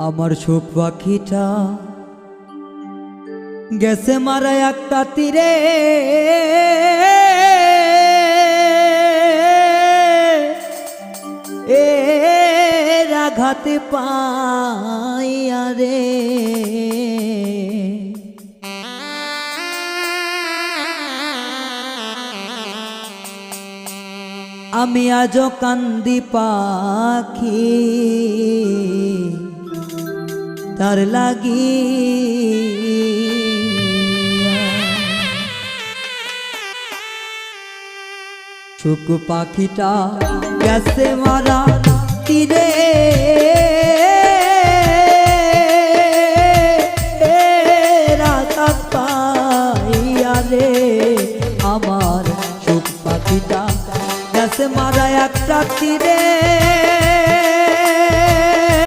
আমার সুখ পাখিটা গেছে মারা একটা তীরে, এর আঘাতে পাইয়া রে আমি আজও কান্দি পাখি তার লাগি। সুখ পাখিটা গেছে মারা তীরে, রাত পাইয়া রে আমার সুখ পাখিটা গেছে মারা একটা তীরে,